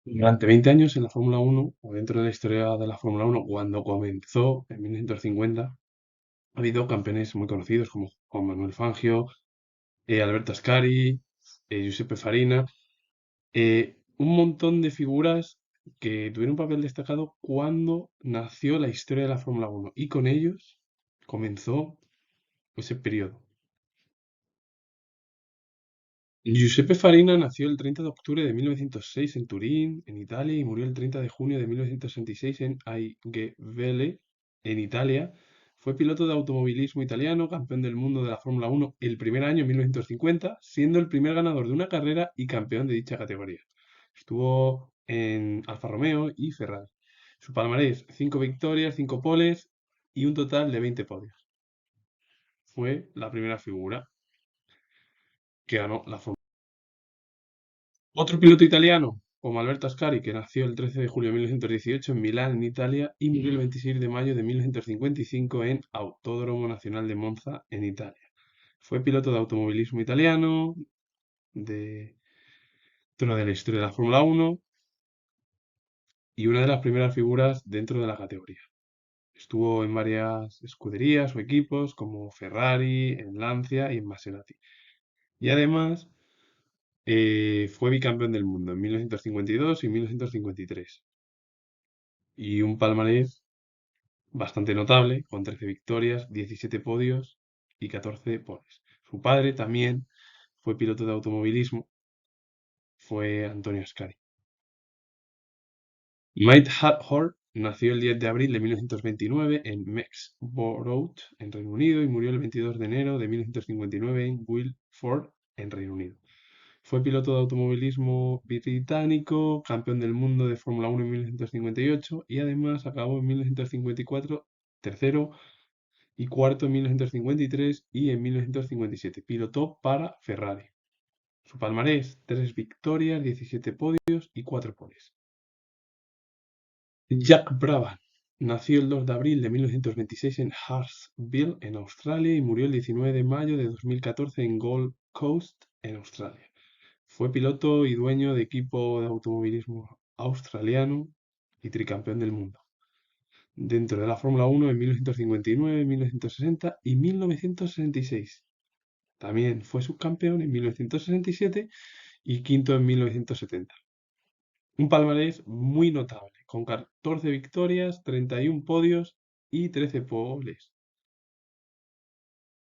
Durante 20 años en la Fórmula Uno, o dentro de la historia de la Fórmula Uno, cuando comenzó en 1950, ha habido campeones muy conocidos como Juan Manuel Fangio, Alberto Ascari, Giuseppe Farina, un montón de figuras que tuvieron un papel destacado cuando nació la historia de la Fórmula Uno y con ellos comenzó ese periodo. Giuseppe Farina nació el 30 de octubre de 1906 en Turín, en Italia, y murió el 30 de junio de 1966 en Aigle, en Italia. Fue piloto de automovilismo italiano, campeón del mundo de la Fórmula Uno el primer año, en 1950, siendo el primer ganador de una carrera y campeón de dicha categoría. Estuvo en Alfa Romeo y Ferrari. Su palmarés: 5 victorias, 5 poles y un total de 20 podios. Fue la primera figura que ganó la Fórmula. Otro piloto italiano, como Alberto Ascari, que nació el 13 de julio de 1918 en Milán, en Italia, y murió el 26 de mayo de 1955 en Autódromo Nacional de Monza, en Italia. Fue piloto de automovilismo italiano, dentro de la historia de la Fórmula Uno, y una de las primeras figuras dentro de la categoría. Estuvo en varias escuderías o equipos como Ferrari, en Lancia y en Maserati. Y además fue bicampeón del mundo en 1952 y 1953. Y un palmarés bastante notable, con 13 victorias, 17 podios y 14 poles. Su padre también fue piloto de automovilismo, fue Antonio Ascari. Mike Hart nació el 10 de abril de 1929 en Mexborough, en Reino Unido, y murió el 22 de enero de 1959 en Guildford, en Reino Unido. Fue piloto de automovilismo británico, campeón del mundo de Fórmula 1 en 1958 y además acabó en 1954 tercero y cuarto en 1953 y en 1957. Pilotó para Ferrari. Su palmarés: 3 victorias, 17 podios y 4 poles. Jack Brabham nació el 2 de abril de 1926 en Hartsville, en Australia, y murió el 19 de mayo de 2014 en Gold Coast, en Australia. Fue piloto y dueño de equipo de automovilismo australiano y tricampeón del mundo dentro de la Fórmula 1 en 1959, 1960 y 1966. También fue subcampeón en 1967 y quinto en 1970. Un palmarés muy notable, con 14 victorias, 31 podios y 13 poles.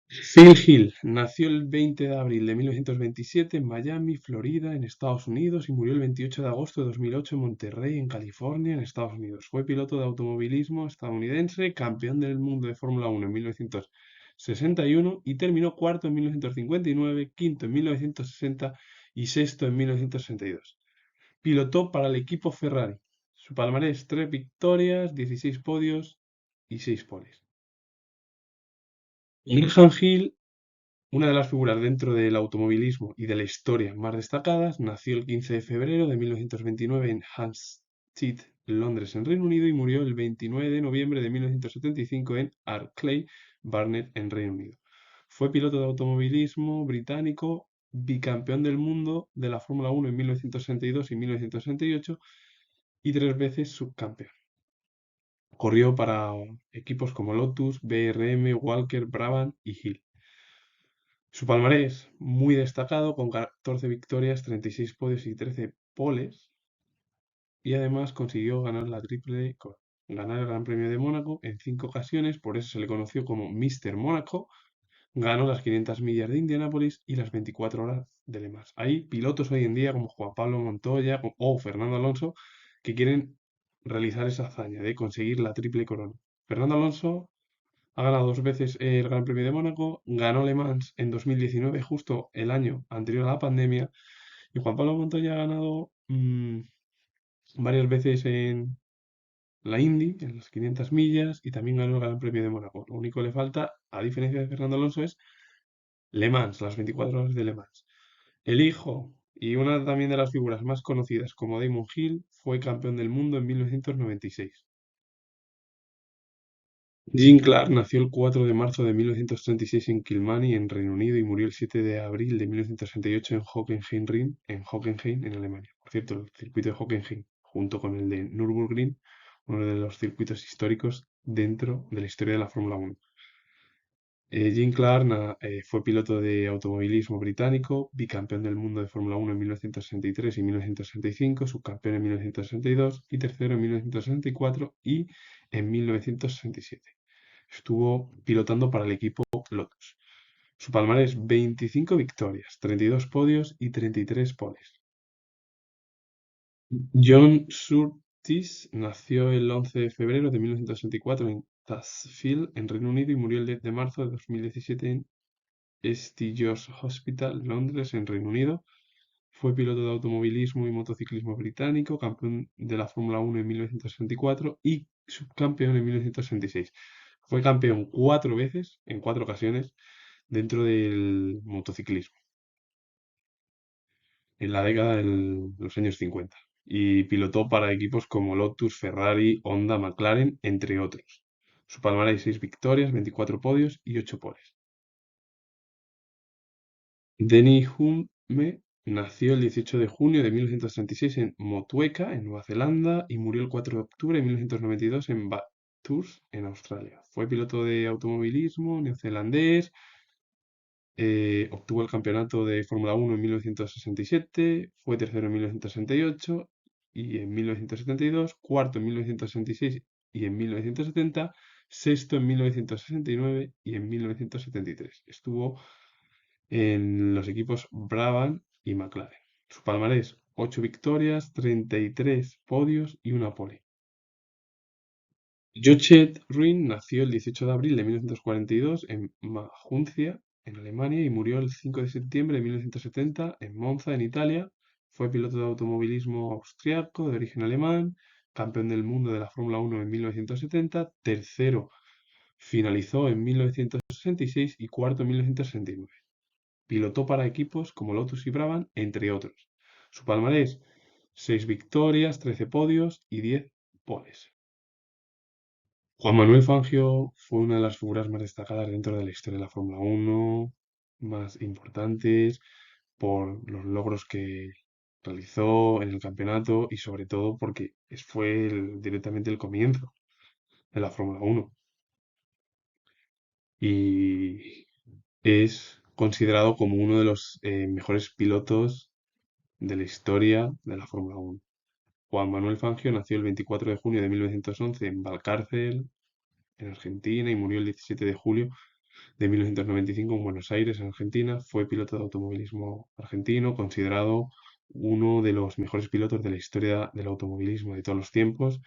Phil Hill nació el 20 de abril de 1927 en Miami, Florida, en Estados Unidos, y murió el 28 de agosto de 2008 en Monterrey, en California, en Estados Unidos. Fue piloto de automovilismo estadounidense, campeón del mundo de Fórmula 1 en 1961 y terminó cuarto en 1959, quinto en 1960 y sexto en 1962. Pilotó para el equipo Ferrari. Su palmarés: 3 victorias, 16 podios y 6 poles. Graham Hill, una de las figuras dentro del automovilismo y de la historia más destacadas, nació el 15 de febrero de 1929 en Hampstead, Londres, en Reino Unido, y murió el 29 de noviembre de 1975 en Arclay, Barnet, en Reino Unido. Fue piloto de automovilismo británico, bicampeón del mundo de la Fórmula 1 en 1962 y 1968 y 3 veces subcampeón. Corrió para equipos como Lotus, BRM, Walker, Brabham y Hill. Su palmarés, muy destacado, con 14 victorias, 36 podios y 13 poles, y además consiguió ganar la triple corona, ganar el Gran Premio de Mónaco en 5 ocasiones, por eso se le conoció como Mr. Mónaco. Ganó las 500 millas de Indianápolis y las 24 horas de Le Mans. Hay pilotos hoy en día como Juan Pablo Montoya o Fernando Alonso que quieren realizar esa hazaña de conseguir la triple corona. Fernando Alonso ha ganado 2 veces el Gran Premio de Mónaco, ganó Le Mans en 2019, justo el año anterior a la pandemia, y Juan Pablo Montoya ha ganado varias veces en la Indy, en las 500 millas, y también ganó el Gran Premio de Mónaco. Lo único que le falta, a diferencia de Fernando Alonso, es Le Mans, las 24 horas de Le Mans. El hijo y una también de las figuras más conocidas, como Damon Hill, fue campeón del mundo en 1996. Jean Clark nació el 4 de marzo de 1936 en Kilmany, en Reino Unido, y murió el 7 de abril de 1968 en Hockenheim, en Alemania. Por cierto, el circuito de Hockenheim, junto con el de Nürburgring, uno de los circuitos históricos dentro de la historia de la Fórmula 1. Jim Clark fue piloto de automovilismo británico, bicampeón del mundo de Fórmula 1 en 1963 y 1965, subcampeón en 1962 y tercero en 1964 y en 1967. Estuvo pilotando para el equipo Lotus. Su palmarés: 25 victorias, 32 podios y 33 poles. John Surtees nació el 11 de febrero de 1964 en Tazfield, en Reino Unido, y murió el 10 de marzo de 2017 en St. George's Hospital, Londres, en Reino Unido. Fue piloto de automovilismo y motociclismo británico, campeón de la Fórmula 1 en 1964 y subcampeón en 1966. Fue campeón 4 veces, en 4 ocasiones, dentro del motociclismo, en la década de los años 50. Y pilotó para equipos como Lotus, Ferrari, Honda, McLaren, entre otros. Su palmarés: 6 victorias, 24 podios y 8 poles. Denny Hulme nació el 18 de junio de 1936 en Motueka, en Nueva Zelanda, y murió el 4 de octubre de 1992 en Bathurst, en Australia. Fue piloto de automovilismo neozelandés. Obtuvo el campeonato de Fórmula 1 en 1967, fue tercero en 1968 y en 1972, cuarto en 1966 y en 1970, sexto en 1969 y en 1973. Estuvo en los equipos Brabham y McLaren. Su palmarés: 8 victorias, 33 podios y una pole. Jochet Ruin nació el 18 de abril de 1942 en Maguncia, en Alemania, y murió el 5 de septiembre de 1970 en Monza, en Italia. Fue piloto de automovilismo austriaco de origen alemán, campeón del mundo de la Fórmula 1 en 1970, tercero finalizó en 1966 y cuarto en 1969. Pilotó para equipos como Lotus y Brabham, entre otros. Su palmarés: 6 victorias, 13 podios y 10 poles. Juan Manuel Fangio fue una de las figuras más destacadas dentro de la historia de la Fórmula 1, más importantes por los logros que realizó en el campeonato y sobre todo porque fue directamente el comienzo de la Fórmula 1 y es considerado como uno de los mejores pilotos de la historia de la Fórmula 1. Juan Manuel Fangio nació el 24 de junio de 1911 en Valcárcel, en Argentina, y murió el 17 de julio de 1995 en Buenos Aires, en Argentina. Fue piloto de automovilismo argentino, considerado uno de los mejores pilotos de la historia del automovilismo de todos los tiempos.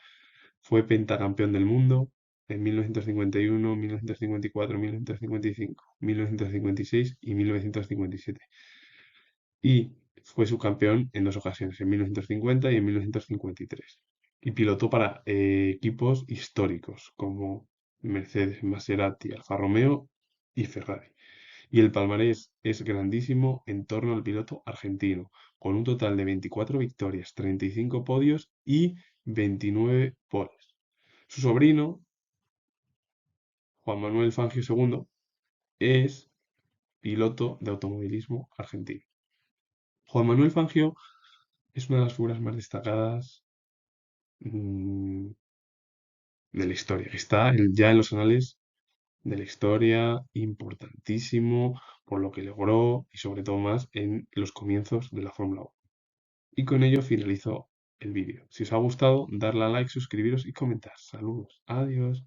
Fue pentacampeón del mundo en 1951, 1954, 1955, 1956 y 1957. Y fue subcampeón en 2 ocasiones, en 1950 y en 1953. Y pilotó para equipos históricos como Mercedes, Maserati, Alfa Romeo y Ferrari. Y el palmarés es grandísimo en torno al piloto argentino, con un total de 24 victorias, 35 podios y 29 poles. Su sobrino, Juan Manuel Fangio II, es piloto de automovilismo argentino. Juan Manuel Fangio es una de las figuras más destacadas mm, de la historia. Está ya en los anales de la historia, importantísimo por lo que logró y sobre todo más en los comienzos de la Fórmula 1. Y con ello finalizo el vídeo. Si os ha gustado, darle a like, suscribiros y comentar. Saludos. Adiós.